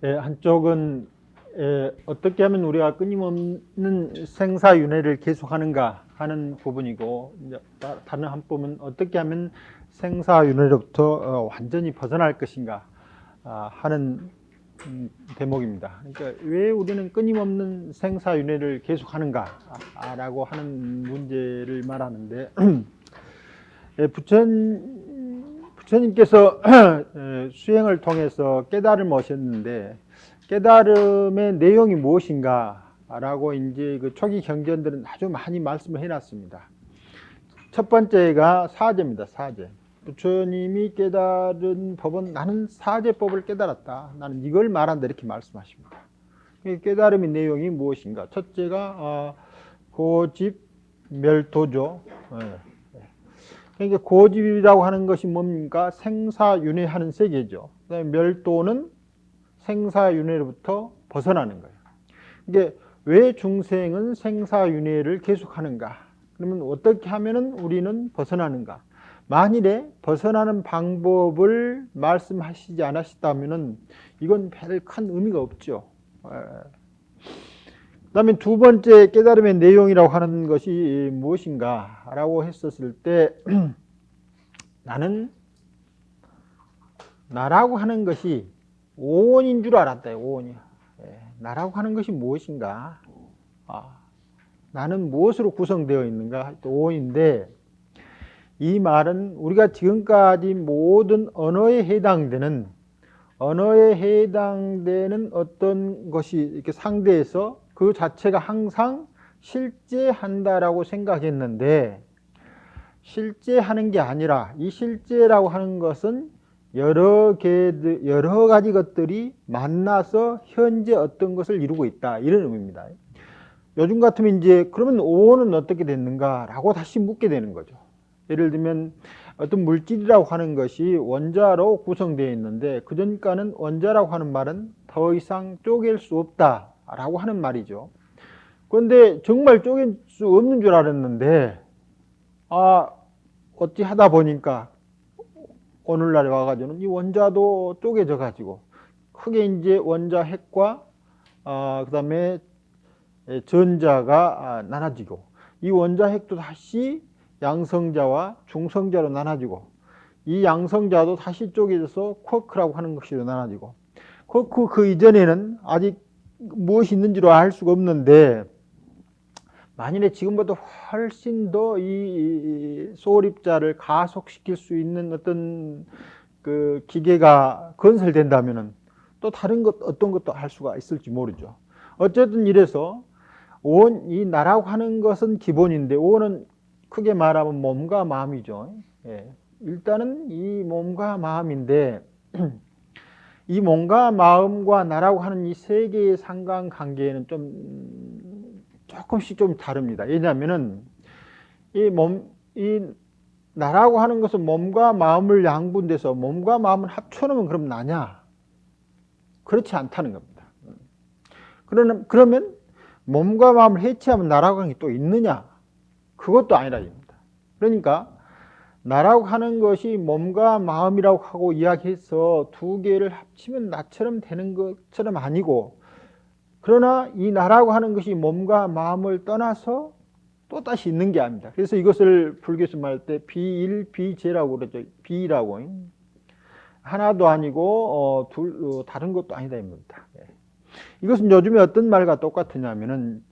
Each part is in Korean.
한쪽은 어떻게 하면 우리가 끊임없는 생사윤회를 계속하는가 하는 부분이고, 이제 다른 한 부분은 어떻게 하면 생사윤회로부터 완전히 벗어날 것인가 하는 대목입니다. 그러니까 왜 우리는 끊임없는 생사윤회를 계속하는가라고 하는 문제를 말하는데, 부처님께서 수행을 통해서 깨달음을 오셨는데, 깨달음의 내용이 무엇인가라고 이제 그 초기 경전들은 아주 많이 말씀을 해놨습니다. 첫 번째가 사제입니다. 사제. 부처님이 깨달은 법은 나는 사제법을 깨달았다. 나는 이걸 말한다. 이렇게 말씀하십니다. 깨달음의 내용이 무엇인가? 첫째가 고집 멸도죠. 그러니까 고집이라고 하는 것이 뭡니까? 생사윤회하는 세계죠. 그다음에 멸도는 생사윤회로부터 벗어나는 거예요. 이게 왜 중생은 생사윤회를 계속하는가? 그러면 어떻게 하면은 우리는 벗어나는가? 만일에 벗어나는 방법을 말씀하시지 않으셨다면은 이건 별 큰 의미가 없죠. 그다음에 두 번째 깨달음의 내용이라고 하는 것이 무엇인가라고 했었을 때 나는 나라고 하는 것이 오온인 줄 알았다. 오온이야. 나라고 하는 것이 무엇인가? 나는 무엇으로 구성되어 있는가? 또 오온인데, 이 말은 우리가 지금까지 모든 언어에 해당되는 어떤 것이 이렇게 상대해서 그 자체가 항상 실제한다라고 생각했는데, 실제하는 게 아니라 이 실제라고 하는 것은 여러 가지 것들이 만나서 현재 어떤 것을 이루고 있다, 이런 의미입니다. 요즘 같으면 이제 그러면 오온은 어떻게 됐는가라고 다시 묻게 되는 거죠. 예를 들면 어떤 물질이라고 하는 것이 원자로 구성되어 있는데, 그전까는 원자라고 하는 말은 더 이상 쪼갤 수 없다라고 하는 말이죠. 그런데 정말 쪼갤 수 없는 줄 알았는데, 어찌 하다 보니까 오늘날에 와가지고는 이 원자도 쪼개져 가지고 크게 이제 원자 핵과 그 다음에 전자가 나눠지고, 이 원자 핵도 다시 양성자와 중성자로 나눠지고, 이 양성자도 다시 쪼개져서 쿼크라고 하는 것으로 나눠지고, 쿼크 그 이전에는 아직 무엇이 있는지로 알 수가 없는데, 만일에 지금보다 훨씬 더 이 소립자를 가속시킬 수 있는 어떤 그 기계가 건설된다면은 또 다른 것, 어떤 것도 할 수가 있을지 모르죠. 어쨌든 이래서 온, 이 나라고 하는 것은 기본인데, 온은 크게 말하면 몸과 마음이죠. 일단은 이 몸과 마음인데, 이 몸과 마음과 나라고 하는 이 세 개의 상관관계는 조금씩 좀 다릅니다. 왜냐하면은 이 나라고 하는 것은 몸과 마음을 양분돼서 몸과 마음을 합쳐놓으면 그럼 나냐? 그렇지 않다는 겁니다. 그러면 몸과 마음을 해체하면 나라고 하는 게 또 있느냐? 그것도 아니라입니다. 그러니까 나라고 하는 것이 몸과 마음이라고 하고 이야기해서 두 개를 합치면 나처럼 되는 것처럼 아니고, 그러나 이 나라고 하는 것이 몸과 마음을 떠나서 또 다시 있는 게 아닙니다. 그래서 이것을 불교에서 말할 때 비일 비재라고 그러죠. 비라고 하나도 아니고 다른 것도 아니다 입니다. 이것은 요즘에 어떤 말과 똑같으냐면은,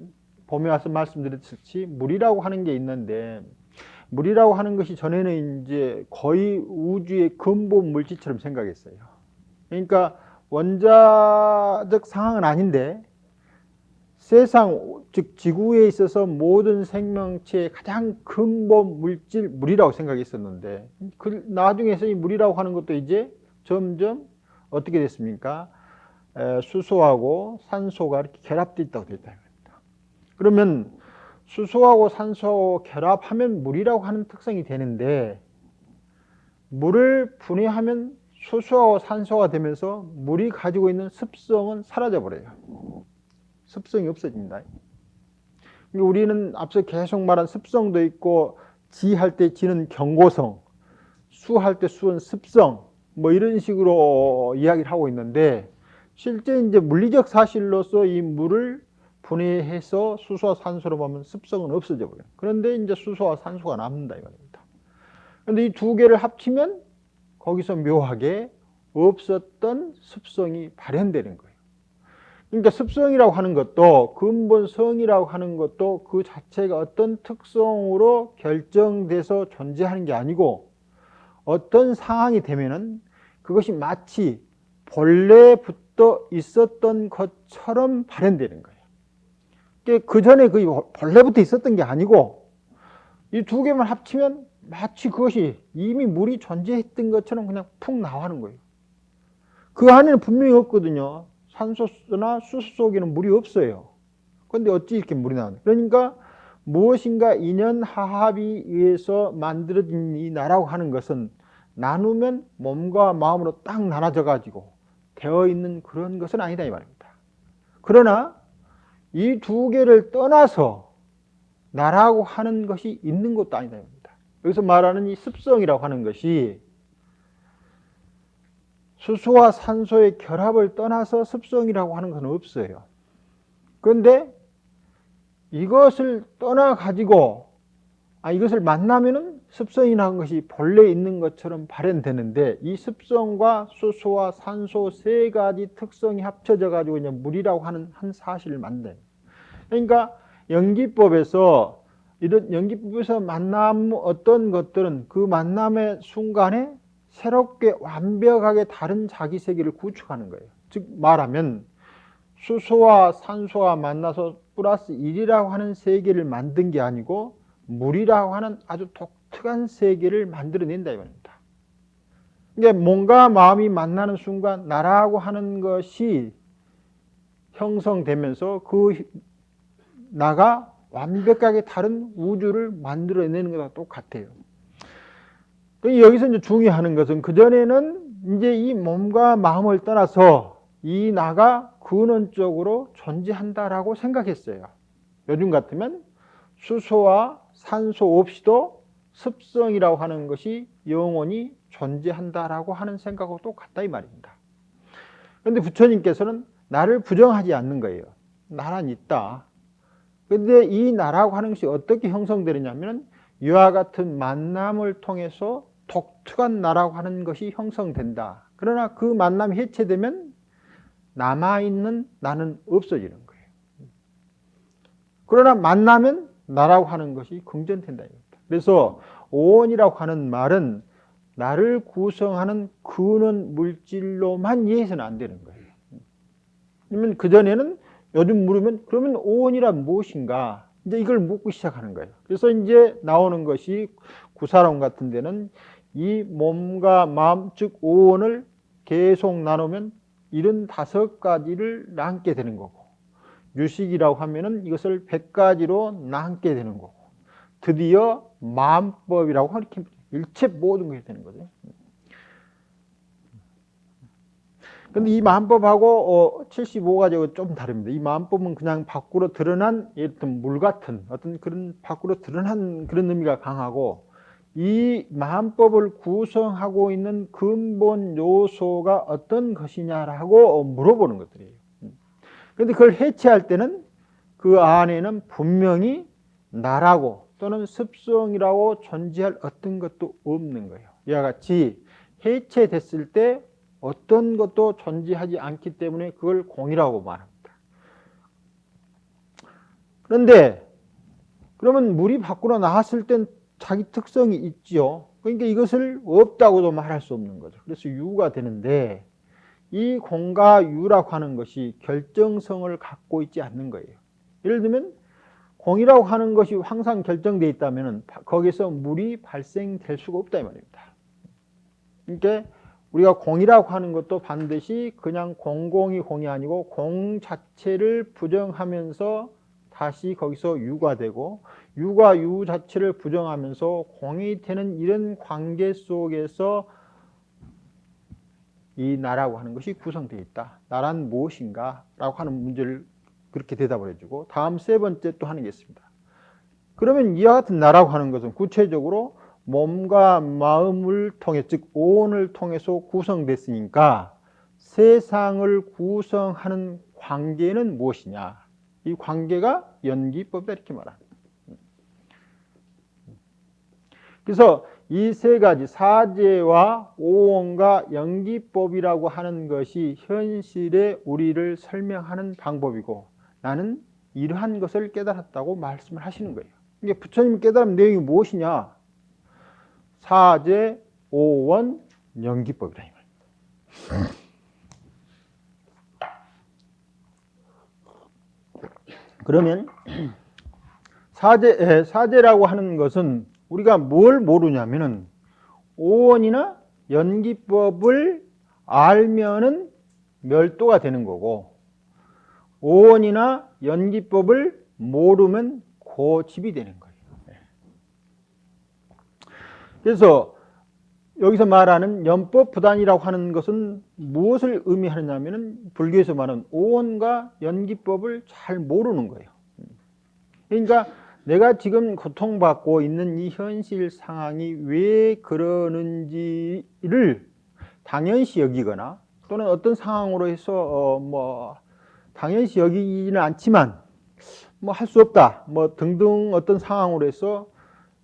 봄에 와서 말씀드렸듯이 물이라고 하는 게 있는데, 물이라고 하는 것이 전에는 이제 거의 우주의 근본 물질처럼 생각했어요. 그러니까 원자적 상황은 아닌데, 세상, 즉 지구에 있어서 모든 생명체의 가장 근본 물질, 물이라고 생각했었는데, 나중에서 이 물이라고 하는 것도 이제 점점 어떻게 됐습니까? 수소하고 산소가 이렇게 결합되어 있다고 되어 있다는 겁니다. 그러면 수소하고 산소 결합하면 물이라고 하는 특성이 되는데, 물을 분해하면 수소하고 산소가 되면서 물이 가지고 있는 습성은 사라져 버려요. 습성이 없어집니다. 우리는 앞서 계속 말한 습성도 있고, 지할 때 지는 경고성, 수할 때 수는 습성, 뭐 이런 식으로 이야기를 하고 있는데, 실제 이제 물리적 사실로서 이 물을 분해해서 수소와 산소로 보면 습성은 없어져 버려요. 그런데 이제 수소와 산소가 남는다 이 말입니다. 그런데 이 두 개를 합치면 거기서 묘하게 없었던 습성이 발현되는 거예요. 그러니까 습성이라고 하는 것도, 근본성이라고 하는 것도 그 자체가 어떤 특성으로 결정돼서 존재하는 게 아니고, 어떤 상황이 되면은 그것이 마치 본래 붙어 있었던 것처럼 발현되는 거예요. 그 전에 그 본래부터 있었던 게 아니고, 이 두 개만 합치면 마치 그것이 이미 물이 존재했던 것처럼 그냥 푹 나오는 거예요. 그 안에는 분명히 없거든요. 산소나 수소 속에는 물이 없어요. 그런데 어찌 이렇게 물이 나오냐. 그러니까 무엇인가 인연하합에 의해서 만들어진 이 나라고 하는 것은 나누면 몸과 마음으로 딱 나눠져 가지고 되어 있는 그런 것은 아니다 이 말입니다. 그러나 이 두 개를 떠나서 나라고 하는 것이 있는 것도 아니다 이 말입니다. 여기서 말하는 이 습성이라고 하는 것이 수소와 산소의 결합을 떠나서 습성이라고 하는 것은 없어요. 그런데 이것을 떠나 가지고 이것을 만나면은 습성이라는 것이 본래 있는 것처럼 발현되는데, 이 습성과 수소와 산소 세 가지 특성이 합쳐져 가지고 이제 물이라고 하는 한 사실을 만들어요. 그러니까 연기법에서 이런 연기법에서 만남 어떤 것들은 그 만남의 순간에 새롭게 완벽하게 다른 자기 세계를 구축하는 거예요. 즉 말하면 수소와 산소가 만나서 플러스 1이라고 하는 세계를 만든 게 아니고 물이라고 하는 아주 독특한 세계를 만들어낸다 이 말입니다. 그러니까 몸과 마음이 만나는 순간 나라고 하는 것이 형성되면서 그 나가 완벽하게 다른 우주를 만들어내는 것과 똑같아요. 여기서 이제 중요한 것은 그전에는 이제 이 몸과 마음을 떠나서 이 나가 근원적으로 존재한다라고 생각했어요. 요즘 같으면 수소와 산소 없이도 습성이라고 하는 것이 영원히 존재한다라고 하는 생각하고 똑같다 이 말입니다. 그런데 부처님께서는 나를 부정하지 않는 거예요. 나란 있다. 그런데 이 나라고 하는 것이 어떻게 형성되느냐면 이와 같은 만남을 통해서 독특한 나라고 하는 것이 형성된다. 그러나 그 만남이 해체되면 남아있는 나는 없어지는 거예요. 그러나 만나면 나라고 하는 것이 긍정된다. 그래서 오온이라고 하는 말은 나를 구성하는 근원 물질로만 이해해서는 안 되는 거예요. 그러면 그전에는 요즘 물으면 그러면 오온이란 무엇인가? 이제 이걸 묻고 시작하는 거예요. 그래서 이제 나오는 것이 구사론 같은 데는 이 몸과 마음, 즉 오온을 계속 나누면 75가지를 나누게 되는 거고, 유식이라고 하면은 이것을 100가지로 나누게 되는 거고, 드디어 마음법이라고 이렇게 일체 모든 것이 되는 거죠. 근데 이 마음법하고 75가지하고 좀 다릅니다. 이 마음법은 그냥 밖으로 드러난 어떤 물 같은 어떤 그런 밖으로 드러난 그런 의미가 강하고, 이 마음법을 구성하고 있는 근본 요소가 어떤 것이냐라고 물어보는 것들이에요. 그런데 그걸 해체할 때는 그 안에는 분명히 나라고 또는 습성이라고 존재할 어떤 것도 없는 거예요. 이와 같이 해체됐을 때 어떤 것도 존재하지 않기 때문에 그걸 공이라고 말합니다. 그런데 그러면 물이 밖으로 나왔을 땐 자기 특성이 있지요. 그러니까 이것을 없다고도 말할 수 없는 거죠. 그래서 유가 되는데, 이 공과 유라고 하는 것이 결정성을 갖고 있지 않는 거예요. 예를 들면 공이라고 하는 것이 항상 결정되어 있다면 거기서 물이 발생될 수가 없다 이 말입니다. 그러니까 우리가 공이라고 하는 것도 반드시 그냥 공공이 공이 아니고 공 자체를 부정하면서 다시 거기서 유가 되고, 유가 유 자체를 부정하면서 공이 되는 이런 관계 속에서 이 나라고 하는 것이 구성되어 있다. 나란 무엇인가? 라고 하는 문제를 그렇게 대답을 해주고, 다음 세 번째 또 하는 게 있습니다. 그러면 이와 같은 나라고 하는 것은 구체적으로 몸과 마음을 통해, 즉 오온을 통해서 구성됐으니까 세상을 구성하는 관계는 무엇이냐? 이 관계가 연기법이다 이렇게 말합니다. 그래서 이 세 가지 사제와 오원과 연기법이라고 하는 것이 현실의 우리를 설명하는 방법이고 나는 이러한 것을 깨달았다고 말씀을 하시는 거예요. 이게 부처님이 깨달은 내용이 무엇이냐? 사제, 오원, 연기법이다 이 말입니다. 그러면 사제라고 하는 것은 우리가 뭘 모르냐면은 오원이나 연기법을 알면은 멸도가 되는 거고 오원이나 연기법을 모르면 고집이 되는 거예요. 그래서 여기서 말하는 연법부단이라고 하는 것은 무엇을 의미하느냐면은 불교에서 말하는 오원과 연기법을 잘 모르는 거예요. 그러니까 내가 지금 고통받고 있는 이 현실 상황이 왜 그러는지를 당연시 여기거나 또는 어떤 상황으로 해서 당연시 여기지는 않지만 할 수 없다 등등 어떤 상황으로 해서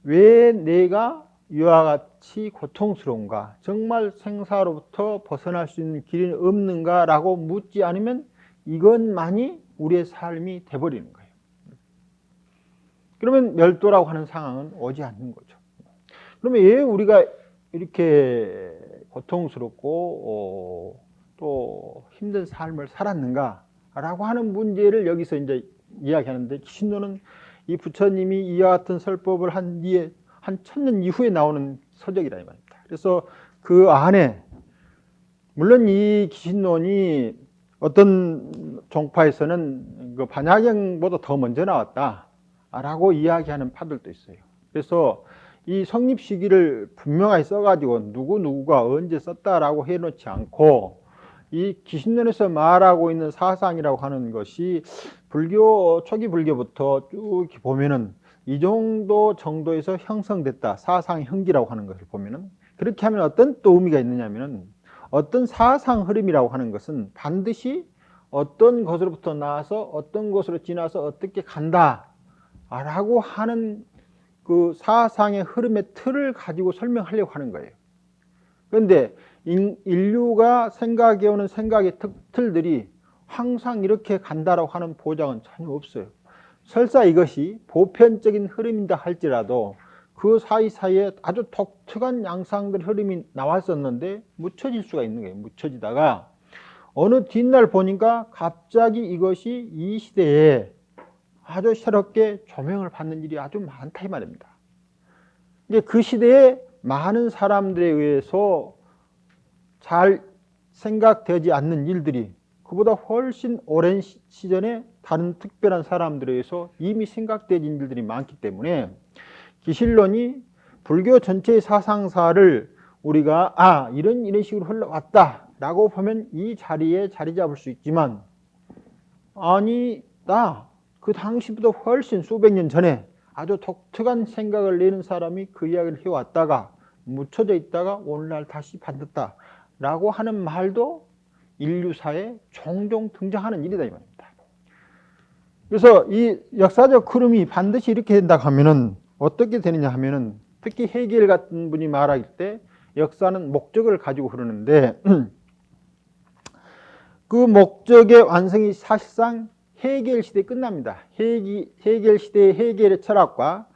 왜 내가 이와 같이 고통스러운가, 정말 생사로부터 벗어날 수 있는 길이 없는가 라고 묻지 않으면 이것만이 우리의 삶이 돼버리는 거예요. 그러면 멸도라고 하는 상황은 오지 않는 거죠. 그러면 왜 우리가 이렇게 고통스럽고 또 힘든 삶을 살았는가 라고 하는 문제를 여기서 이제 이야기하는데 기신론은 이 부처님이 이와 같은 설법을 한 뒤에 한 1000년 이후에 나오는 서적이라 이 말입니다. 그래서 그 안에 물론 이 기신론이 어떤 종파에서는 그 반야경보다 더 먼저 나왔다라고 이야기하는 파들도 있어요. 그래서 이 성립 시기를 분명하게 써가지고 누구가 언제 썼다라고 해놓지 않고 이 기신론에서 말하고 있는 사상이라고 하는 것이 초기 불교부터 쭉 보면은 이 정도에서 형성됐다. 사상 형기라고 하는 것을 보면은 그렇게 하면 어떤 또 의미가 있느냐면은 어떤 사상 흐름이라고 하는 것은 반드시 어떤 것으로부터 나와서 어떤 것으로 지나서 어떻게 간다라고 하는 그 사상의 흐름의 틀을 가지고 설명하려고 하는 거예요. 그런데 인류가 생각해오는 생각의 틀들이 항상 이렇게 간다라고 하는 보장은 전혀 없어요. 설사 이것이 보편적인 흐름이다 할지라도 그 사이사이에 아주 독특한 양상들 흐름이 나왔었는데 묻혀질 수가 있는 거예요. 묻혀지다가 어느 뒷날 보니까 갑자기 이것이 이 시대에 아주 새롭게 조명을 받는 일이 아주 많다 이 말입니다. 이제 그 시대에 많은 사람들에 의해서 잘 생각되지 않는 일들이 그보다 훨씬 오랜 시전에 다른 특별한 사람들에 의해서 이미 생각되진 일들이 많기 때문에 기실론이 불교 전체의 사상사를 우리가 이런 식으로 흘러왔다라고 보면 이 자리에 자리 잡을 수 있지만 아니다. 그 당시보다 훨씬 수백 년 전에 아주 독특한 생각을 내는 사람이 그 이야기를 해왔다가 묻혀져 있다가 오늘날 다시 받았다라고 하는 말도 인류사에 종종 등장하는 일이다 이 말입니다. 그래서 이 역사적 흐름이 반드시 이렇게 된다 하면은 어떻게 되느냐 하면은 특히 헤겔 같은 분이 말할 때 역사는 목적을 가지고 흐르는데 그 목적의 완성이 사실상 헤겔 시대에 끝납니다. 헤겔 시대의 헤겔의 철학과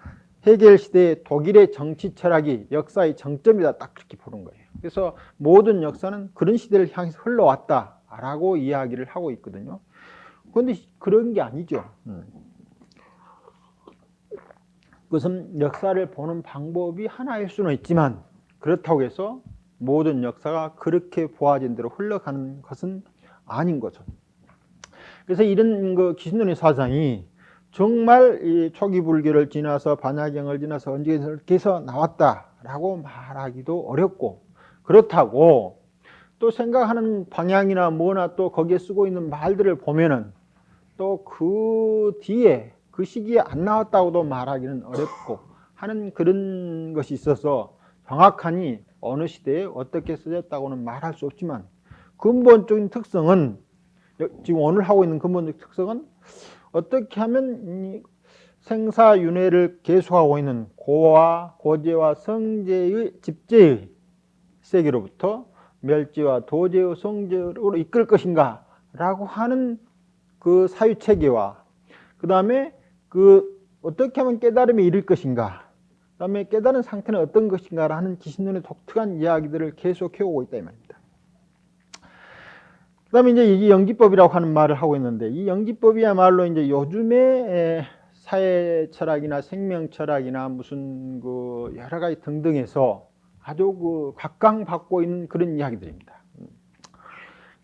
헤겔 시대의 독일의 정치 철학이 역사의 정점이다 딱 그렇게 보는 거예요. 그래서 모든 역사는 그런 시대를 향해서 흘러왔다라고 이야기를 하고 있거든요. 그런데 그런 게 아니죠. 그것은 역사를 보는 방법이 하나일 수는 있지만 그렇다고 해서 모든 역사가 그렇게 보아진 대로 흘러가는 것은 아닌 거죠. 그래서 이런 기신론의 사상이 정말 이 초기 불교를 지나서 반야경을 지나서 언제 이렇게 해서 나왔다라고 말하기도 어렵고 그렇다고 또 생각하는 방향이나 뭐나 또 거기에 쓰고 있는 말들을 보면은 또 그 뒤에 그 시기에 안 나왔다고도 말하기는 어렵고 하는 그런 것이 있어서 정확하니 어느 시대에 어떻게 쓰였다고는 말할 수 없지만 근본적인 특성은, 지금 오늘 하고 있는 근본적 특성은 어떻게 하면 이 생사윤회를 계속하고 있는 고와 고제와 성제의 집제의 세계로부터 멸제와 도제의 성제로 이끌 것인가 라고 하는 그 사유체계와, 그 다음에 그 어떻게 하면 깨달음에 이를 것인가, 그 다음에 깨달은 상태는 어떤 것인가 라는 기신론의 독특한 이야기들을 계속 해오고 있다 이 말입니다. 그 다음에 이제 이 연기법이라고 하는 말을 하고 있는데, 이 연기법이야말로 이제 요즘에 사회 철학이나 생명 철학이나 무슨 그 여러 가지 등등에서 아주 그 각광받고 있는 그런 이야기들입니다.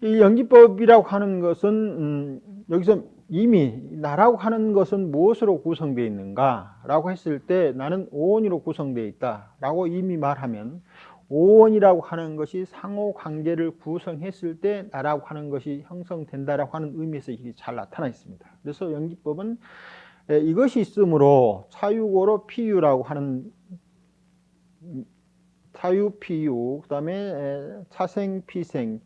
이 연기법이라고 하는 것은 여기서 이미 나라고 하는 것은 무엇으로 구성되어 있는가라고 했을 때 나는 오원이로 구성되어 있다라고 이미 말하면, 오원이라고 하는 것이 상호관계를 구성했을 때 나라고 하는 것이 형성된다라고 하는 의미에서 이게 잘 나타나 있습니다. 그래서 연기법은 이것이 있으므로 차유고로 피유라고 하는, 차유, 피유, 그 다음에 차생, 피생,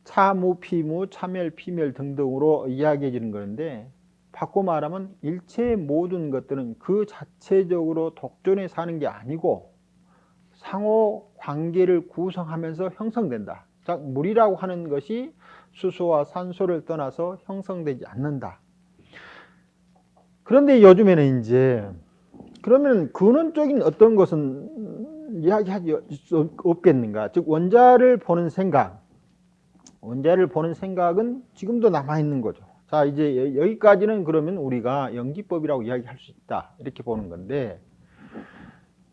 차무, 피무, 차멸, 피멸 등등으로 이야기해지는 건데, 바꿔 말하면 일체의 모든 것들은 그 자체적으로 독존해 사는 게 아니고 상호 관계를 구성하면서 형성된다. 즉 물이라고 하는 것이 수소와 산소를 떠나서 형성되지 않는다. 그런데 요즘에는 이제 그러면 근원적인 어떤 것은 이야기하지 없겠는가? 즉 원자를 보는 생각, 원자를 보는 생각은 지금도 남아있는 거죠. 자, 이제 여기까지는 그러면 우리가 연기법이라고 이야기할 수 있다 이렇게 보는 건데,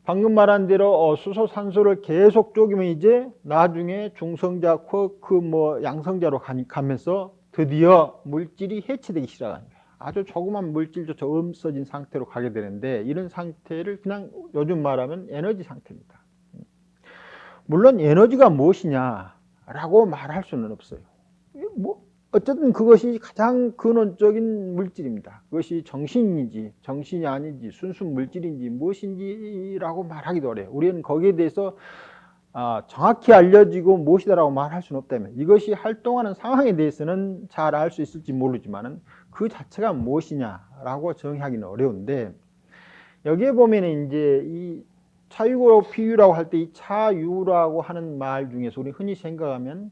방금 말한 대로 수소, 산소를 계속 쪼개면 이제 나중에 중성자, 쿼크, 뭐 양성자로 가면서 드디어 물질이 해체되기 시작하는 거예요. 아주 조그만 물질조차 없어진 상태로 가게 되는데, 이런 상태를 그냥 요즘 말하면 에너지 상태입니다. 물론 에너지가 무엇이냐라고 말할 수는 없어요. 뭐 어쨌든 그것이 가장 근원적인 물질입니다. 그것이 정신인지 정신이 아닌지 순수 물질인지 무엇인지라고 말하기도 어려워요. 우리는 거기에 대해서 정확히 알려지고 무엇이다라고 말할 수는 없다면, 이것이 활동하는 상황에 대해서는 잘 알 수 있을지 모르지만 그 자체가 무엇이냐라고 정의하기는 어려운데, 여기에 보면 이제 이 차유고 피유라고 할 때 이 차유라고 하는 말 중에서 우리 흔히 생각하면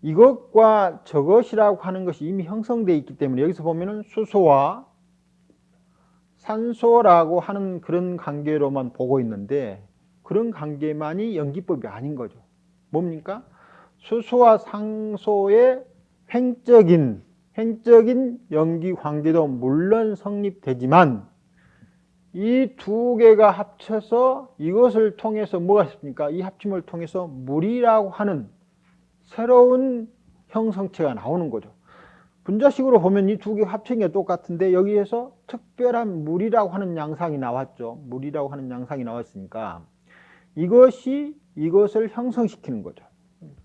이것과 저것이라고 하는 것이 이미 형성되어 있기 때문에, 여기서 보면은 수소와 산소라고 하는 그런 관계로만 보고 있는데, 그런 관계만이 연기법이 아닌 거죠. 뭡니까? 수소와 산소의 횡적인 연기 관계도 물론 성립되지만, 이 두 개가 합쳐서 이것을 통해서 뭐가 있습니까? 이 합침을 통해서 물이라고 하는 새로운 형성체가 나오는 거죠. 분자식으로 보면 이 두 개 합친 게 똑같은데 여기에서 특별한 물이라고 하는 양상이 나왔죠. 물이라고 하는 양상이 나왔으니까 이것이 이것을 형성시키는 거죠.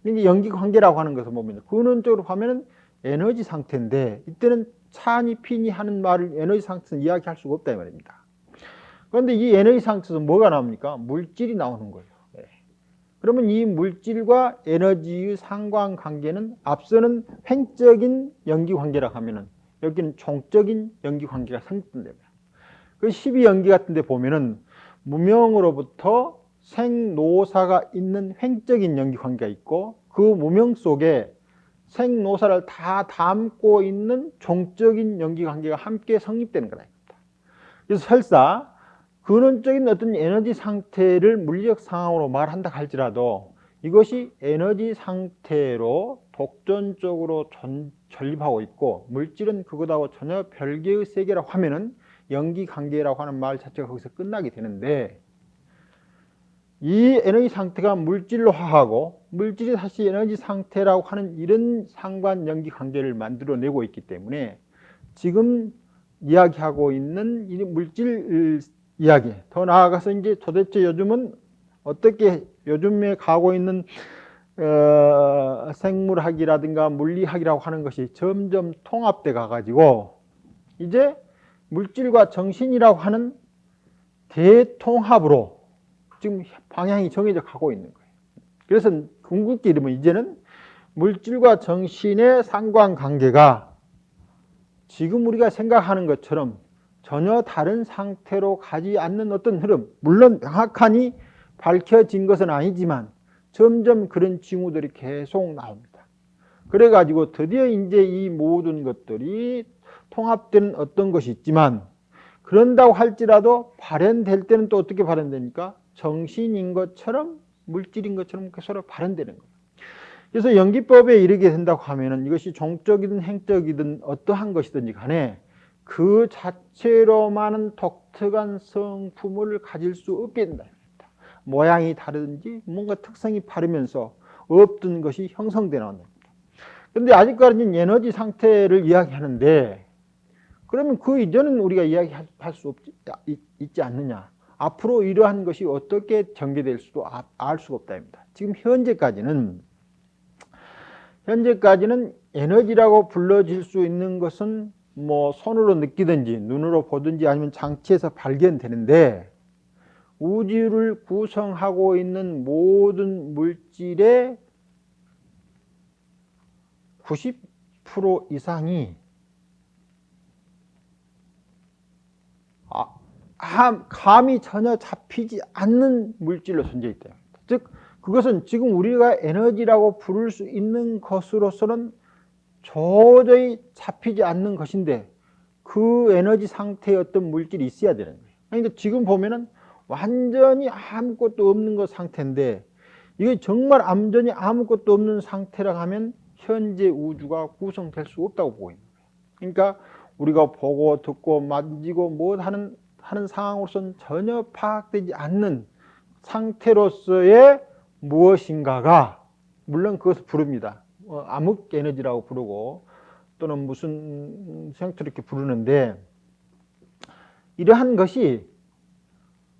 이게 연기관계라고 하는 것을 보면 근원적으로 하면 에너지 상태인데, 이때는 차니 피니 하는 말을 에너지 상태에서 이야기할 수가 없다 이 말입니다. 그런데 이 에너지 상태에서 뭐가 나옵니까? 물질이 나오는 거예요. 그러면 이 물질과 에너지의 상관관계는 앞서는 횡적인 연기관계라고 하면은 여기는 종적인 연기관계가 성립된답니다. 그 12연기 같은 데 보면은 무명으로부터 생노사가 있는 횡적인 연기관계가 있고, 그 무명 속에 생노사를 다 담고 있는 종적인 연기관계가 함께 성립되는 거다. 그래서 설사 근원적인 어떤 에너지 상태를 물리적 상황으로 말한다 할지라도 이것이 에너지 상태로 독존적으로 전립하고 있고, 물질은 그것하고 전혀 별개의 세계라고 하면은 연기관계라고 하는 말 자체가 거기서 끝나게 되는데, 이 에너지 상태가 물질로 화하고 물질이 다시 에너지 상태라고 하는 이런 상관 연기관계를 만들어내고 있기 때문에, 지금 이야기하고 있는 이 물질 이야기, 더 나아가서 이제 도대체 요즘은 어떻게 요즘에 가고 있는 생물학이라든가 물리학이라고 하는 것이 점점 통합돼 가지고 이제 물질과 정신이라고 하는 대통합으로 지금 방향이 정해져 가고 있는 거예요. 그래서 궁극기 이름은 이제는 물질과 정신의 상관관계가 지금 우리가 생각하는 것처럼 전혀 다른 상태로 가지 않는 어떤 흐름, 물론 명확하니 밝혀진 것은 아니지만 점점 그런 징후들이 계속 나옵니다. 그래가지고 드디어 이제 이 모든 것들이 통합되는 어떤 것이 있지만, 그런다고 할지라도 발현될 때는 또 어떻게 발현됩니까? 정신인 것처럼 물질인 것처럼 서로 발현되는 거예요. 그래서 연기법에 이르게 된다고 하면은 이것이 종적이든 행적이든 어떠한 것이든지 간에 그 자체로만은 독특한 성품을 가질 수 없게 된다. 모양이 다르든지 뭔가 특성이 다르면서 없던 것이 형성되어 나온다. 그런데 아직까지는 에너지 상태를 이야기하는데, 그러면 그 이전은 우리가 이야기할 수 있지 않느냐. 앞으로 이러한 것이 어떻게 전개될 수도 알 수가 없다입니다. 지금 현재까지는 에너지라고 불러질 수 있는 것은 뭐 손으로 느끼든지 눈으로 보든지 아니면 장치에서 발견되는데, 우주를 구성하고 있는 모든 물질의 90% 이상이 감이 전혀 잡히지 않는 물질로 존재했다. 즉 그것은 지금 우리가 에너지라고 부를 수 있는 것으로서는 도저히 잡히지 않는 것인데, 그 에너지 상태의 어떤 물질이 있어야 되는 거예요. 그러니까 지금 보면은 완전히 아무것도 없는 것 상태인데, 이게 정말 완전히 아무것도 없는 상태라고 하면 현재 우주가 구성될 수 없다고 보고 있는 거예요. 그러니까 우리가 보고 듣고 만지고 뭐 하는 상황으로서는 전혀 파악되지 않는 상태로서의 무엇인가가, 물론 그것을 부릅니다. 암흑 에너지라고 부르고 또는 무슨 형태로 이렇게 부르는데, 이러한 것이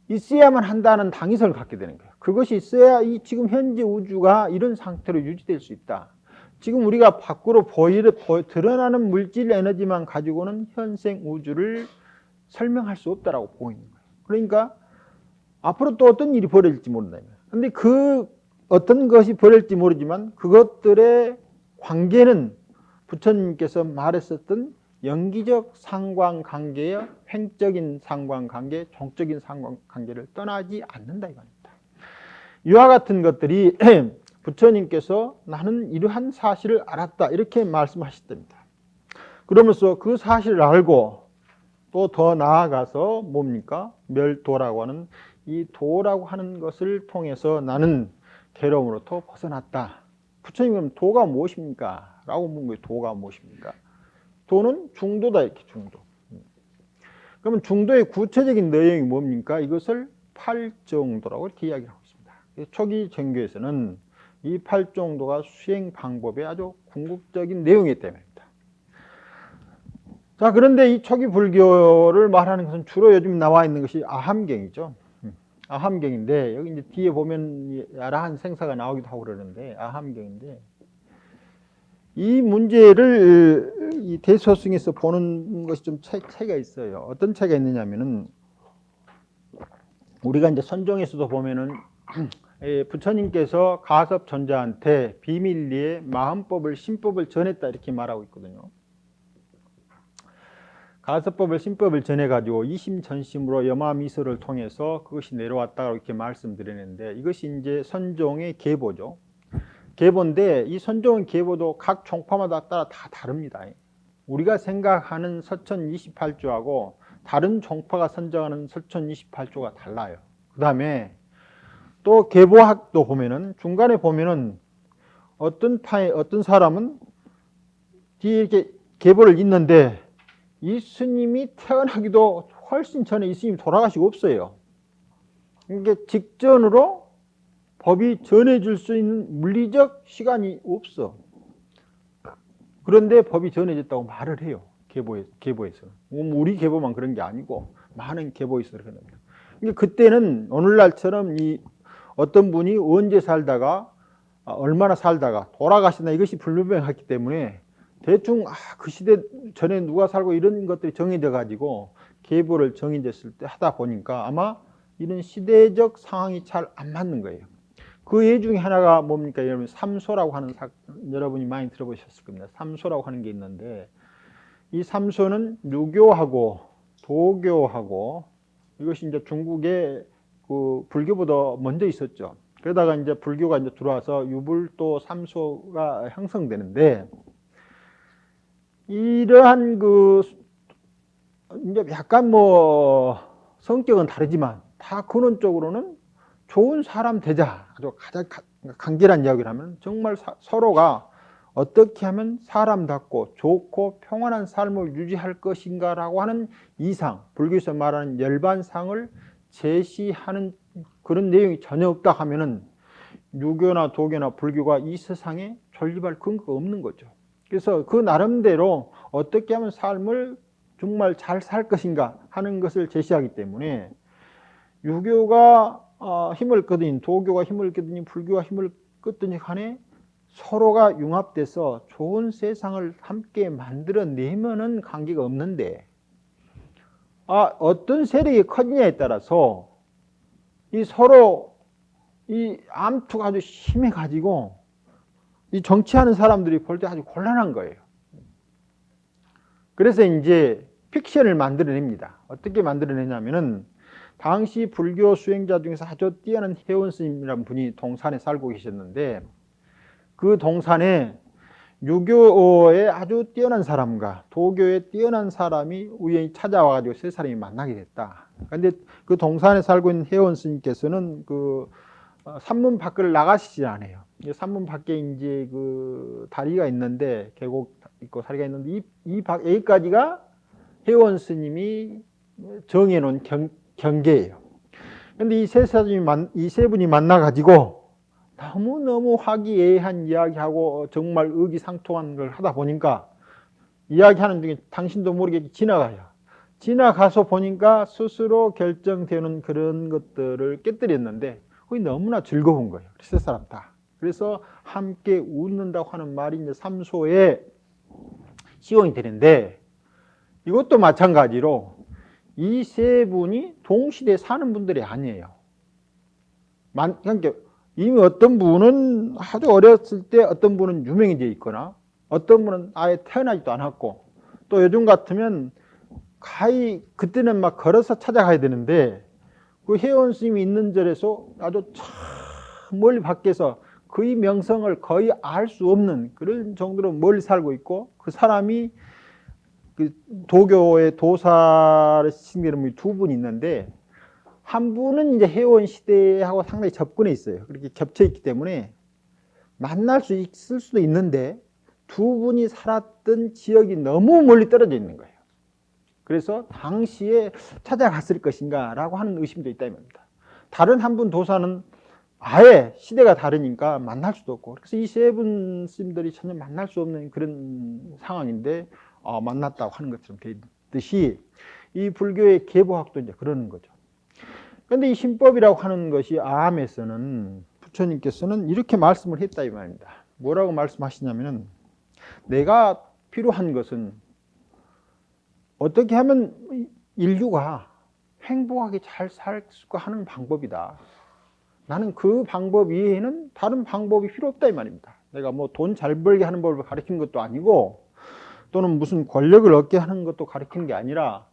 있어야만 한다는 당위성을 갖게 되는 거예요. 그것이 있어야 이 지금 현재 우주가 이런 상태로 유지될 수 있다. 지금 우리가 밖으로 드러나는 물질 에너지만 가지고는 현생 우주를 설명할 수 없다라고 보고 있는 거예요. 그러니까 앞으로 또 어떤 일이 벌어질지 모른다. 그런데 그 어떤 것이 벌어질지 모르지만 그것들의 관계는 부처님께서 말했었던 연기적 상관관계의 횡적인 상관관계, 종적인 상관관계를 떠나지 않는다 이겁니다. 이와 같은 것들이 부처님께서 나는 이러한 사실을 알았다 이렇게 말씀하셨답니다. 그러면서 그 사실을 알고 또 더 나아가서 뭡니까? 멸도라고 하는 이 도라고 하는 것을 통해서 나는 괴로움으로부터 벗어났다. 부처님은 도가 무엇입니까? 라고 묻는 거예요. 도가 무엇입니까? 도는 중도다 이렇게 중도. 그러면 중도의 구체적인 내용이 뭡니까? 이것을 팔정도라고 이렇게 이야기하고 있습니다. 초기 정교에서는 이 팔정도가 수행 방법의 아주 궁극적인 내용이기 때문입니다. 자, 그런데 이 초기 불교를 말하는 것은 주로 요즘 나와 있는 것이 아함경이죠. 아함경인데, 여기 이제 뒤에 보면 야라한 생사가 나오기도 하고 그러는데, 아함경인데, 이 문제를 이 대소승에서 보는 것이 좀 차이가 있어요. 어떤 차이가 있느냐면은, 우리가 이제 선종에서도 보면은, 부처님께서 가섭존자한테 비밀리에 마음법을, 신법을 전했다 이렇게 말하고 있거든요. 가섭법을, 신법을 전해가지고 이심전심으로 여마미소를 통해서 그것이 내려왔다고 이렇게 말씀드리는데, 이것이 이제 선종의 계보죠. 계보인데 이 선종의 계보도 각 종파마다 따라 다 다릅니다. 우리가 생각하는 서천 28조하고 다른 종파가 선정하는 서천 28조가 달라요. 그 다음에 또 계보학도 보면은 중간에 보면은 어떤 사람은 뒤에 이렇게 계보를 잇는데, 이 스님이 태어나기도 훨씬 전에 이 스님이 돌아가시고 없어요. 그러니까 직전으로 법이 전해줄 수 있는 물리적 시간이 없어. 그런데 법이 전해졌다고 말을 해요. 계보에서. 우리 계보만 그런 게 아니고 많은 계보에서 그렇게 합니다. 그러니까 그때는 오늘날처럼 이 어떤 분이 언제 살다가 얼마나 살다가 돌아가시나 이것이 불분명했기 때문에 대충 그 시대 전에 누가 살고 이런 것들이 정해져 가지고 계보를 정해졌을 때 하다 보니까 아마 이런 시대적 상황이 잘 안 맞는 거예요. 그 예 중에 하나가 뭡니까? 여러분 삼소라고 하는 여러분이 많이 들어보셨을 겁니다. 삼소라고 하는 게 있는데 이 삼소는 유교하고 도교하고 이것이 이제 중국에 그 불교보다 먼저 있었죠. 그러다가 이제 불교가 이제 들어와서 유불도 삼소가 형성되는데 이러한 그 이제 약간 뭐 성격은 다르지만 다 근원적으로는 좋은 사람 되자. 아주 가장 간결한 이야기를 하면 정말 서로가 어떻게 하면 사람답고 좋고 평안한 삶을 유지할 것인가라고 하는 이상, 불교에서 말하는 열반상을 제시하는 그런 내용이 전혀 없다 하면은 유교나 도교나 불교가 이 세상에 존립할 근거가 없는 거죠. 그래서 그 나름대로 어떻게 하면 삶을 정말 잘 살 것인가 하는 것을 제시하기 때문에 유교가 힘을 거든 도교가 힘을 거든 불교가 힘을 끄든지 간에 서로가 융합돼서 좋은 세상을 함께 만들어내면은 관계가 없는데 어떤 세력이 커지냐에 따라서 이 서로 이 암투가 아주 심해가지고 이 정치하는 사람들이 볼 때 아주 곤란한 거예요. 그래서 이제 픽션을 만들어냅니다. 어떻게 만들어내냐면은 당시 불교 수행자 중에서 아주 뛰어난 혜원 스님이라는 분이 동산에 살고 계셨는데 그 동산에 유교에 아주 뛰어난 사람과 도교에 뛰어난 사람이 우연히 찾아와가지고 세 사람이 만나게 됐다. 그런데 그 동산에 살고 있는 혜원 스님께서는 그 산문 밖을 나가시지 않아요. 산문 밖에 이제 그 다리가 있는데 계곡 있고 다리가 있는데 여기까지가 혜원 스님이 정해놓은 경계예요. 그런데 이 세 분이 만나가지고 너무너무 화기애애한 이야기하고 정말 의기상통한 걸 하다 보니까 이야기하는 중에 당신도 모르게 지나가요. 지나가서 보니까 스스로 결정되는 그런 것들을 깨뜨렸는데 그게 너무나 즐거운 거예요. 세 사람 다. 그래서 함께 웃는다고 하는 말이 이제 삼소의 시원이 되는데 이것도 마찬가지로 이 세 분이 동시대에 사는 분들이 아니에요. 그러니까 이미 어떤 분은 아주 어렸을 때 어떤 분은 유명해져 있거나 어떤 분은 아예 태어나지도 않았고 또 요즘 같으면 가히 그때는 막 걸어서 찾아가야 되는데 그 혜원 스님이 있는 절에서 아주 참 멀리 밖에서 그의 명성을 거의 알 수 없는 그런 정도로 멀리 살고 있고 그 사람이 그 도교의 도사를 스님이 두 분 있는데 한 분은 이제 혜원 시대하고 상당히 접근해 있어요. 그렇게 겹쳐 있기 때문에 만날 수 있을 수도 있는데 두 분이 살았던 지역이 너무 멀리 떨어져 있는 거예요. 그래서 당시에 찾아갔을 것인가 라고 하는 의심도 있다 이 말입니다. 다른 한 분 도사는 아예 시대가 다르니까 만날 수도 없고 그래서 이 세 분 스님들이 전혀 만날 수 없는 그런 상황인데 만났다고 하는 것처럼 되듯이 이 불교의 계보학도 이제 그러는 거죠. 그런데 이 신법이라고 하는 것이 아함에서는 부처님께서는 이렇게 말씀을 했다 이 말입니다. 뭐라고 말씀하시냐면은 내가 필요한 것은 어떻게 하면 인류가 행복하게 잘 살까 하는 방법이다. 나는 그 방법 이외에는 다른 방법이 필요 없다 이 말입니다. 내가 뭐 돈 잘 벌게 하는 법을 가르치는 것도 아니고 또는 무슨 권력을 얻게 하는 것도 가르치는 게 아니라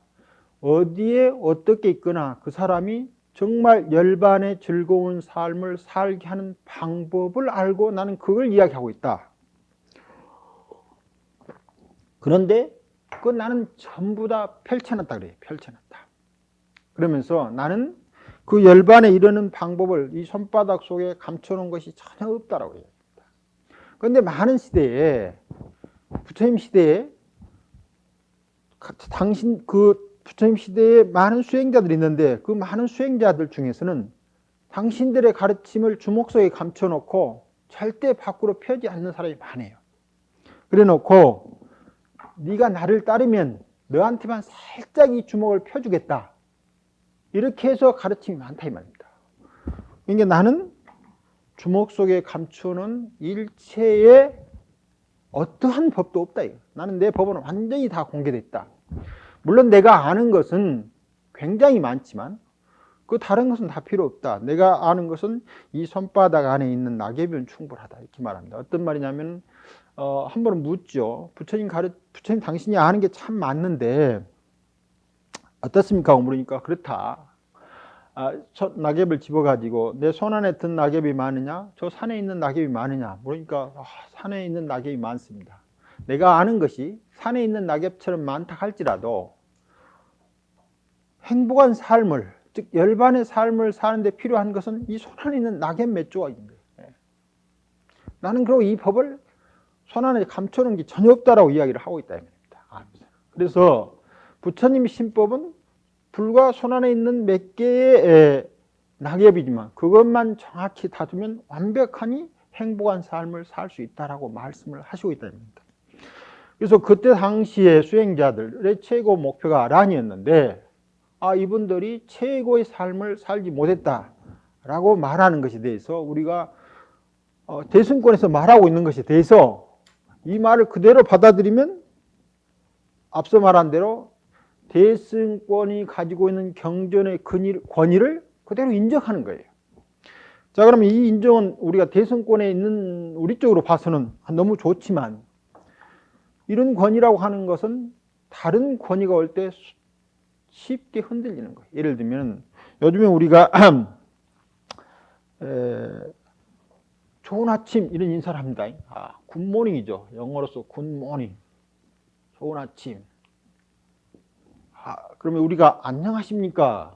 어디에 어떻게 있거나 그 사람이 정말 열반의 즐거운 삶을 살게 하는 방법을 알고 나는 그걸 이야기하고 있다. 그런데 그건 나는 전부 다 펼쳐놨다 그래요. 펼쳐놨다. 그러면서 나는 그 열반에 이르는 방법을 이 손바닥 속에 감춰놓은 것이 전혀 없다라고 해요. 그런데 많은 시대에 부처님 시대에 부처님 시대에 많은 수행자들이 있는데 그 많은 수행자들 중에서는 당신들의 가르침을 주먹 속에 감춰놓고 절대 밖으로 펴지 않는 사람이 많아요. 그래놓고 네가 나를 따르면 너한테만 살짝 이 주먹을 펴주겠다. 이렇게 해서 가르침이 많다 이 말입니다. 그러니까 나는 주먹 속에 감추는 일체의 어떠한 법도 없다. 나는 내 법은 완전히 다 공개됐다. 물론 내가 아는 것은 굉장히 많지만 그 다른 것은 다 필요 없다. 내가 아는 것은 이 손바닥 안에 있는 낙엽이면 충분하다. 이렇게 말합니다. 어떤 말이냐면 한 번은 묻죠. 부처님 당신이 아는 게 참 맞는데 어떻습니까? 하고 물으니까 그렇다. 낙엽을 집어가지고 내 손 안에 든 낙엽이 많으냐? 저 산에 있는 낙엽이 많으냐? 그러니까 산에 있는 낙엽이 많습니다. 내가 아는 것이 산에 있는 낙엽처럼 많다 할지라도 행복한 삶을, 즉 열반의 삶을 사는데 필요한 것은 이 손 안에 있는 낙엽 몇 조각인 거예요. 나는 그리고 이 법을 손 안에 감춰놓은 게 전혀 없다라고 이야기를 하고 있다. 그래서 부처님 신법은 불과 손 안에 있는 몇 개의 낙엽이지만 그것만 정확히 다두면 완벽하니 행복한 삶을 살 수 있다라고 말씀을 하시고 있다는 겁니다. 그래서 그때 당시의 수행자들의 최고 목표가 란이었는데 이분들이 최고의 삶을 살지 못했다라고 말하는 것에 대해서 우리가 대승권에서 말하고 있는 것에 대해서 이 말을 그대로 받아들이면 앞서 말한 대로 대승권이 가지고 있는 경전의 권위를 그대로 인정하는 거예요. 자, 그러면 이 인정은 우리가 대승권에 있는 우리 쪽으로 봐서는 너무 좋지만 이런 권위라고 하는 것은 다른 권위가 올 때 쉽게 흔들리는 거예요. 예를 들면 요즘에 우리가 좋은 아침 이런 인사를 합니다. 굿모닝이죠. 영어로서 굿모닝. 좋은 아침. 그러면 우리가 안녕하십니까?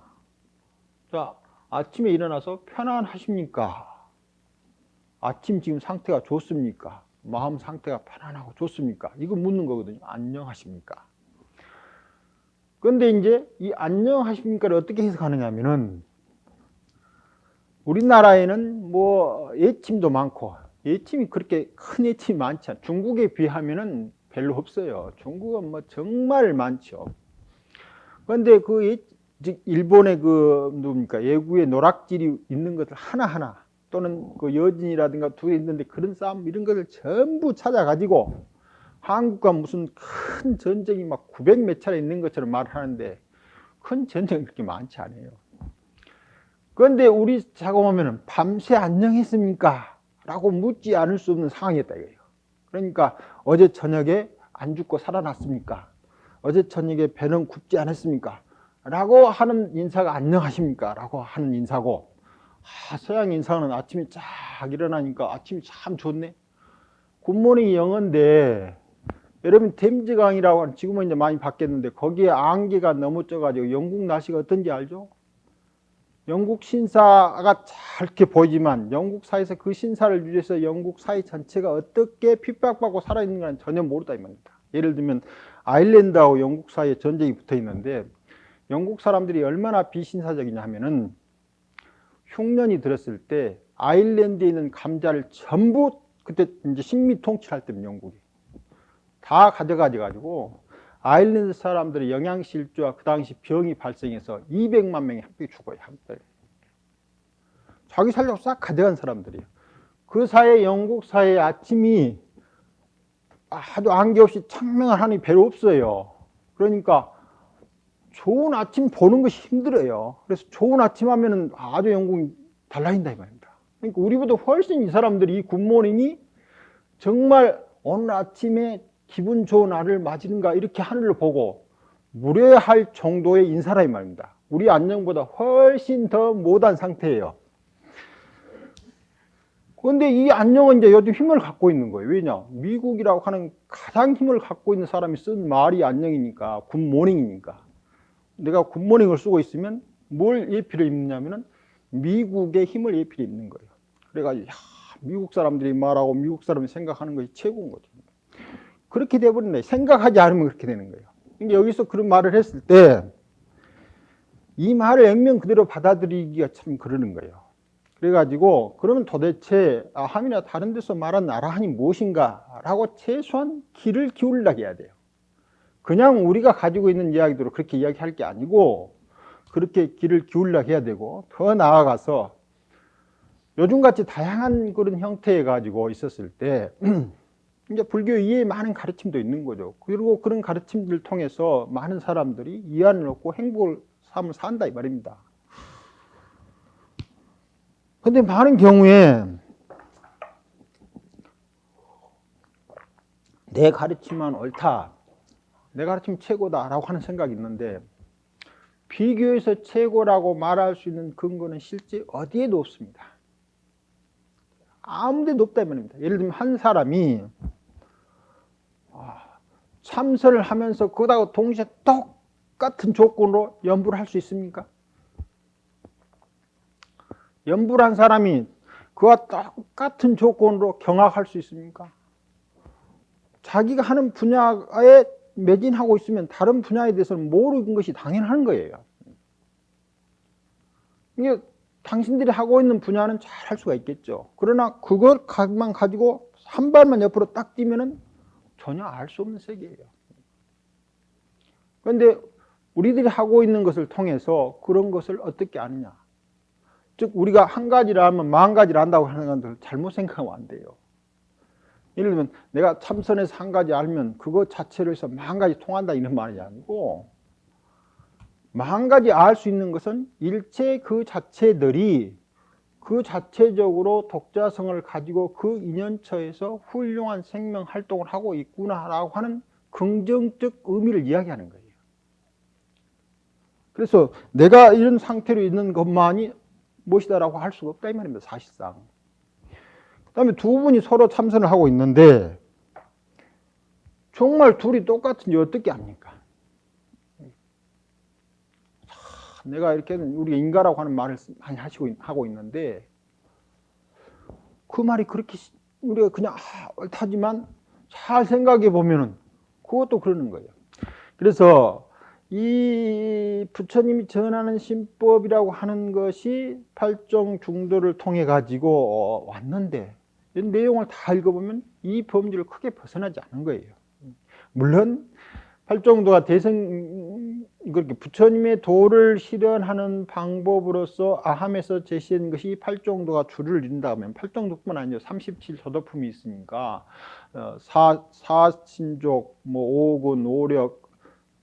자, 아침에 일어나서 편안하십니까? 아침 지금 상태가 좋습니까? 마음 상태가 편안하고 좋습니까? 이거 묻는 거거든요. 안녕하십니까? 그런데 이제 이 안녕하십니까를 어떻게 해석하느냐 하면은 우리나라에는 뭐 예침도 많고 예침이 그렇게 큰 예침이 많지 않아요. 중국에 비하면은 별로 없어요. 중국은 뭐 정말 많죠. 그런데 즉 일본의 누굽니까 예구의 노락질이 있는 것을 하나하나 또는 그 여진이라든가 둘이 있는데 그런 싸움 이런 것을 전부 찾아가지고 한국과 무슨 큰 전쟁이 막 900 몇 차례 있는 것처럼 말하는데 큰 전쟁이 그렇게 많지 않아요. 그런데 우리 작업하면은 밤새 안녕했습니까? 라고 묻지 않을 수 없는 상황이었다 이거예요. 그러니까 어제 저녁에 안 죽고 살아났습니까? 어제 저녁에 배는 굽지 않았습니까? 라고 하는 인사가 안녕하십니까? 라고 하는 인사고 서양 인사는 아침에 쫙 일어나니까 아침이 참 좋네. 굿모닝이 영어인데 여러분 댐즈강이라고 하는 지금은 이제 많이 바뀌었는데 거기에 안개가 너무 쪄가지고 영국 날씨가 어떤지 알죠? 영국 신사가 잘게 보이지만 영국 사회에서 그 신사를 위해서 영국 사회 전체가 어떻게 핍박받고 살아있는가는 전혀 모르다 이 말입니다. 예를 들면 아일랜드하고 영국 사이에 전쟁이 붙어 있는데 영국 사람들이 얼마나 비신사적이냐 하면은 흉년이 들었을 때 아일랜드에 있는 감자를 전부 그때 이제 식민 통치할 때는 영국이 다 가져가지고 아일랜드 사람들의 영양실조와 그 당시 병이 발생해서 200만 명이 한꺼번에 죽어요. 한꺼번에. 자기 살려고 싹 가져간 사람들이에요. 그 사회 영국 사회의 아침이 아주 안개 없이 청명한 하늘이 별로 없어요. 그러니까 좋은 아침 보는 것이 힘들어요. 그래서 좋은 아침 하면은 아주 영국이 달라진다 이 말입니다. 그러니까 우리보다 훨씬 이 사람들이 이 굿모닝이 정말 오늘 아침에 기분 좋은 날을 맞이는가 이렇게 하늘을 보고 무례할 정도의 인사라 이 말입니다. 우리 안녕보다 훨씬 더 못한 상태예요. 그런데 이 안녕은 이제 요즘 힘을 갖고 있는 거예요. 왜냐? 미국이라고 하는 가장 힘을 갖고 있는 사람이 쓴 말이 안녕이니까 굿모닝이니까 내가 굿모닝을 쓰고 있으면 뭘 예피를 입느냐면은 미국의 힘을 예피를 입는 거예요. 그래가지고 미국 사람들이 말하고 미국 사람이 생각하는 것이 최고인 거죠. 그렇게 돼버린다. 생각하지 않으면 그렇게 되는 거예요. 그러니까 여기서 그런 말을 했을 때 이 말을 액면 그대로 받아들이기가 참 그러는 거예요. 그래가지고 그러면 도대체 함이나 다른 데서 말한 아라한이 무엇인가 라고 최소한 귀를 기울이려고 해야 돼요. 그냥 우리가 가지고 있는 이야기대로 그렇게 이야기할 게 아니고 그렇게 귀를 기울이려고 해야 되고 더 나아가서 요즘같이 다양한 그런 형태에 가지고 있었을 때 이제 불교 이외에 많은 가르침도 있는 거죠. 그리고 그런 가르침들을 통해서 많은 사람들이 이해를 얻고 행복을 삶을 산다 이 말입니다. 근데 많은 경우에 내 가르침만 옳다, 내 가르침 최고다라고 하는 생각이 있는데 비교해서 최고라고 말할 수 있는 근거는 실제 어디에도 없습니다. 아무 데도 없다 이 말입니다. 예를 들면 한 사람이 참선을 하면서 그거하고 동시에 똑같은 조건으로 연불을 할 수 있습니까? 연불한 사람이 그와 똑같은 조건으로 경학할 수 있습니까? 자기가 하는 분야에 매진하고 있으면 다른 분야에 대해서는 모르는 것이 당연한 거예요. 이게 당신들이 하고 있는 분야는 잘 할 수가 있겠죠. 그러나 그것만 가지고 한 발만 옆으로 딱 뛰면은 전혀 알 수 없는 세계예요. 그런데 우리들이 하고 있는 것을 통해서 그런 것을 어떻게 아느냐. 즉 우리가 한 가지를 알면 10,000가지를 안다고 하는 건 잘못 생각하면 안 돼요. 예를 들면 내가 참선에서 한 가지 알면 그것 자체로 해서 10,000가지 통한다 이런 말이 아니고 10,000가지 알 수 있는 것은 일체 그 자체들이 그 자체적으로 독자성을 가지고 그 인연처에서 훌륭한 생명 활동을 하고 있구나라고 하는 긍정적 의미를 이야기하는 거예요. 그래서 내가 이런 상태로 있는 것만이 무엇이다라고 할 수가 없다 이 말입니다. 사실상. 그 다음에 두 분이 서로 참선을 하고 있는데 정말 둘이 똑같은지 어떻게 합니까? 내가 이렇게 우리가 인가라고 하는 말을 많이 하고 있는데 그 말이 그렇게 우리가 그냥 옳다지만 잘 생각해 보면은 그것도 그러는 거예요. 그래서 이 부처님이 전하는 신법이라고 하는 것이 팔종 중도를 통해 가지고 왔는데 이 내용을 다 읽어보면 이 범주를 크게 벗어나지 않은 거예요. 물론 팔종도가 그렇게 부처님의 도를 실현하는 방법으로서 아함에서 제시한 것이 팔종도가 줄을 이룬다면 팔종도뿐만 아니라 37조도품이 있으니까 사신족, 오군, 오력,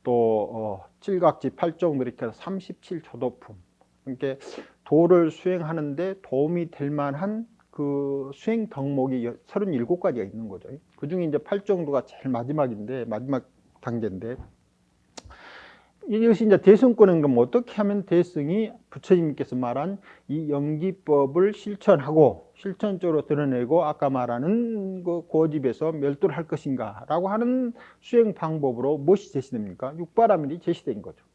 또 칠각지, 팔종도 이렇게 해서 37조도품. 그러니까 도를 수행하는데 도움이 될 만한 그 수행 덕목이 37가지가 있는 거죠. 그 중에 이제 팔종도가 제일 마지막인데, 마지막 단계인데, 이것이 이제 대승권인 건 어떻게 하면 대승이 부처님께서 말한 이 영기법을 실천하고 실천적으로 드러내고 아까 말하는 그 고집에서 멸도를 할 것인가 라고 하는 수행 방법으로 무엇이 제시됩니까? 육바라밀이 제시된 거죠.